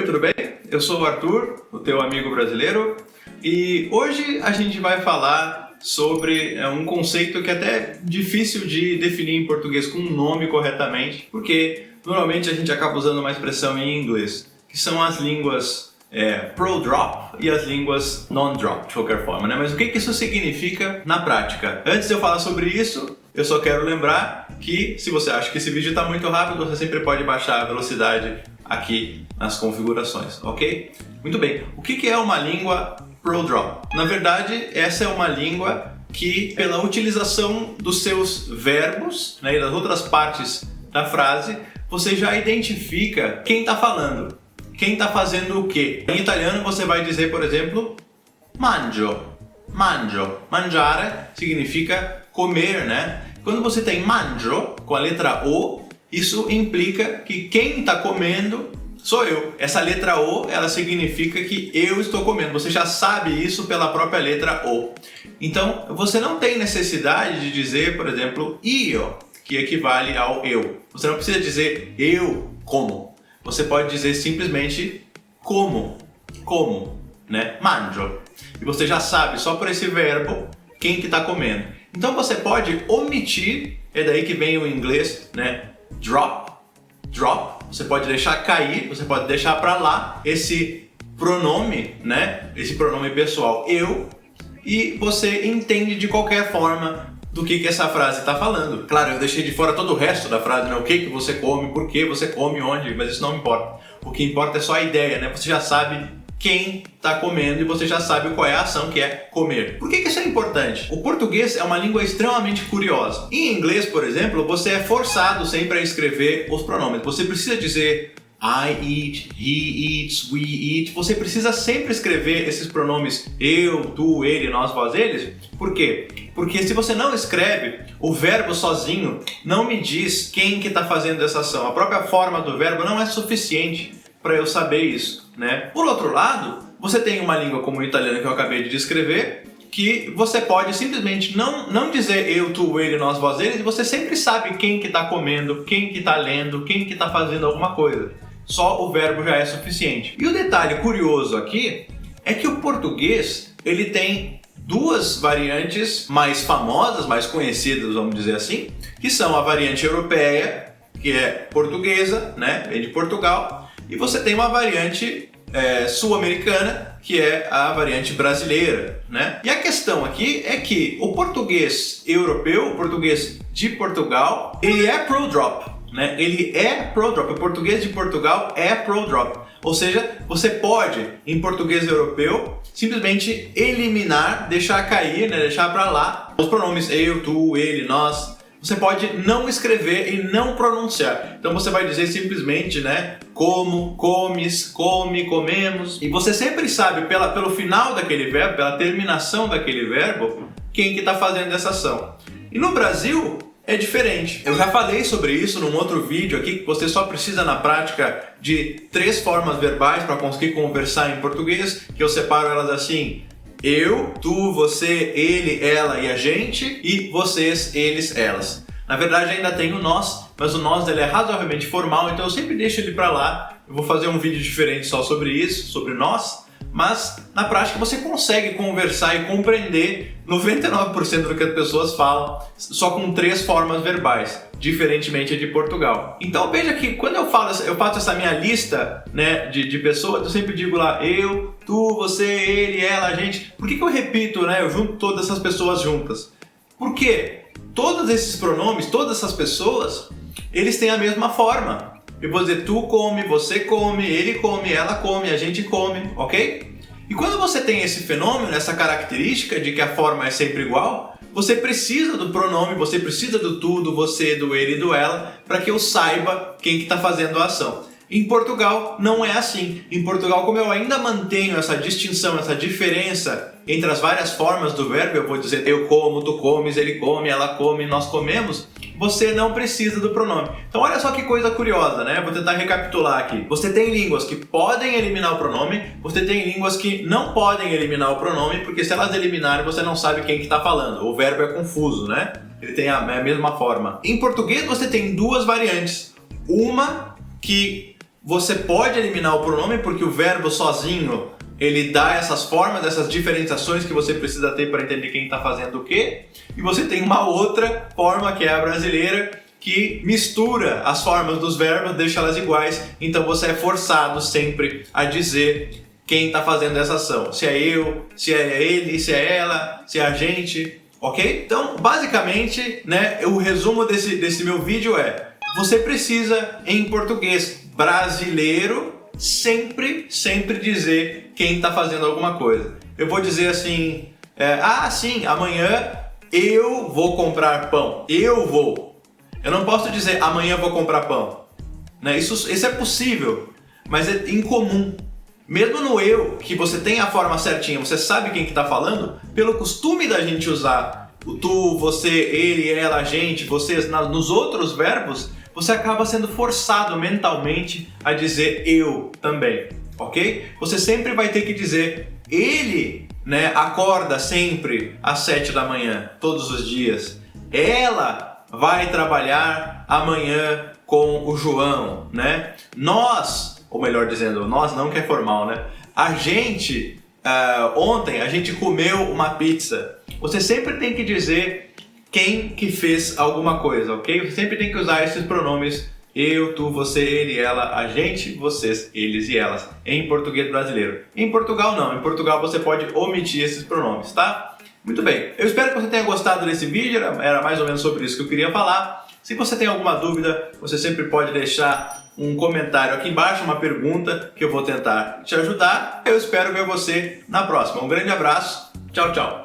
Oi, tudo bem? Eu sou o Arthur, o teu amigo brasileiro, e hoje a gente vai falar sobre um conceito que é até difícil de definir em português com um nome corretamente, porque normalmente a gente acaba usando uma expressão em inglês, que são as línguas pro-drop e as línguas non-drop, de qualquer forma, né? Mas o que isso significa na prática? Antes de eu falar sobre isso, eu só quero lembrar que se você acha que esse vídeo está muito rápido, você sempre pode baixar a velocidade aqui nas configurações, ok? Muito bem, o que é uma língua pro-drop? Na verdade, essa é uma língua que, pela utilização dos seus verbos, né, e das outras partes da frase, você já identifica quem está falando, quem está fazendo o quê. Em italiano você vai dizer, por exemplo, mangio, mangio. Mangiare significa comer, né? Quando você tem mangio com a letra O, isso implica que quem está comendo sou eu. Essa letra O, ela significa que eu estou comendo. Você já sabe isso pela própria letra O. Então, você não tem necessidade de dizer, por exemplo, io, que equivale ao eu. Você não precisa dizer eu como. Você pode dizer simplesmente como, né? Mangio. E você já sabe, só por esse verbo, quem que está comendo. Então você pode omitir, é daí que vem o inglês, né? Drop. Você pode deixar cair, você pode deixar para lá esse pronome, né? Esse pronome pessoal, eu, e você entende de qualquer forma do que essa frase está falando. Claro, eu deixei de fora todo o resto da frase, né? O que você come, por que você come, onde, mas isso não importa. O que importa é só a ideia, né? Você já sabe quem está comendo e você já sabe qual é a ação, que é comer. Por que isso é importante? O português é uma língua extremamente curiosa. Em inglês, por exemplo, você é forçado sempre a escrever os pronomes. Você precisa dizer I eat, he eats, we eat. Você precisa sempre escrever esses pronomes eu, tu, ele, nós, vós, eles. Por quê? Porque se você não escreve, o verbo sozinho não me diz quem que está fazendo essa ação. A própria forma do verbo não é suficiente para eu saber isso, né? Por outro lado, você tem uma língua como o italiano que eu acabei de descrever, que você pode simplesmente não dizer eu, tu, ele, nós, vós, eles, e você sempre sabe quem que está comendo, quem que está lendo, quem que está fazendo alguma coisa. Só o verbo já é suficiente. E o detalhe curioso aqui é que o português, ele tem duas variantes mais famosas, mais conhecidas, vamos dizer assim, que são a variante europeia, que é portuguesa, né, vem de Portugal, e você tem uma variante sul-americana, que é a variante brasileira, né? E a questão aqui é que o português europeu, o português de Portugal, ele é pro-drop, né? Ele é pro-drop. O português de Portugal é pro-drop. Ou seja, você pode, em português europeu, simplesmente eliminar, deixar cair, né? Deixar para lá os pronomes eu, tu, ele, nós. Você pode não escrever e não pronunciar. Então você vai dizer simplesmente, né? Como, comes, come, comemos. E você sempre sabe pelo final daquele verbo, pela terminação daquele verbo, quem que está fazendo essa ação. E no Brasil é diferente. Eu já falei sobre isso num outro vídeo aqui, que você só precisa na prática de 3 formas verbais para conseguir conversar em português, que eu separo elas assim: eu, tu, você, ele, ela e a gente, e vocês, eles, elas. Na verdade ainda tem o nós, mas o nós ele é razoavelmente formal, então eu sempre deixo ele para lá. Eu vou fazer um vídeo diferente só sobre isso, sobre nós, mas na prática você consegue conversar e compreender 99% do que as pessoas falam só com 3 formas verbais, diferentemente de Portugal. Então veja que quando eu faço essa minha lista, né, de pessoas, eu sempre digo lá eu, tu, você, ele, ela, a gente. Por que eu repito, né, eu junto todas essas pessoas juntas? Porque todos esses pronomes, todas essas pessoas, eles têm a mesma forma. Eu vou dizer tu come, você come, ele come, ela come, a gente come, ok? E quando você tem esse fenômeno, essa característica de que a forma é sempre igual, você precisa do pronome, você precisa do tu, do você, do ele e do ela, para que eu saiba quem que está fazendo a ação. Em Portugal não é assim. Em Portugal, como eu ainda mantenho essa distinção, essa diferença entre as várias formas do verbo, eu vou dizer eu como, tu comes, ele come, ela come, nós comemos, você não precisa do pronome. Então olha só que coisa curiosa, né? Vou tentar recapitular aqui. Você tem línguas que podem eliminar o pronome, você tem línguas que não podem eliminar o pronome, porque se elas eliminarem, você não sabe quem que está falando. O verbo é confuso, né? Ele tem a mesma forma. Em português, você tem 2 variantes. Uma que você pode eliminar o pronome porque o verbo sozinho ele dá essas formas, essas diferenciações que você precisa ter para entender quem está fazendo o quê. E você tem uma outra forma, que é a brasileira, que mistura as formas dos verbos, deixa elas iguais. Então você é forçado sempre a dizer quem está fazendo essa ação. Se é eu, se é ele, se é ela, se é a gente, ok? Então, basicamente, né, o resumo desse meu vídeo é: você precisa, em português brasileiro, sempre dizer quem está fazendo alguma coisa. Eu vou dizer assim, sim, amanhã eu vou comprar pão. Eu vou. Eu não posso dizer amanhã eu vou comprar pão. Né? Isso é possível, mas é incomum. Mesmo no eu, que você tem a forma certinha, você sabe quem que está falando, pelo costume da gente usar o tu, você, ele, ela, a gente, vocês, nos outros verbos, você acaba sendo forçado mentalmente a dizer eu também, ok? Você sempre vai ter que dizer ele, né, acorda sempre às 7 da manhã, todos os dias. Ela vai trabalhar amanhã com o João, né? Nós, ou melhor dizendo, nós não que é formal, né? A gente, ontem a gente comeu uma pizza. Você sempre tem que dizer quem que fez alguma coisa, ok? Você sempre tem que usar esses pronomes eu, tu, você, ele, ela, a gente, vocês, eles e elas, em português brasileiro. Em Portugal não, em Portugal você pode omitir esses pronomes, tá? Muito bem, eu espero que você tenha gostado desse vídeo, era mais ou menos sobre isso que eu queria falar. Se você tem alguma dúvida, você sempre pode deixar um comentário aqui embaixo, uma pergunta que eu vou tentar te ajudar. Eu espero ver você na próxima. Um grande abraço, tchau, tchau!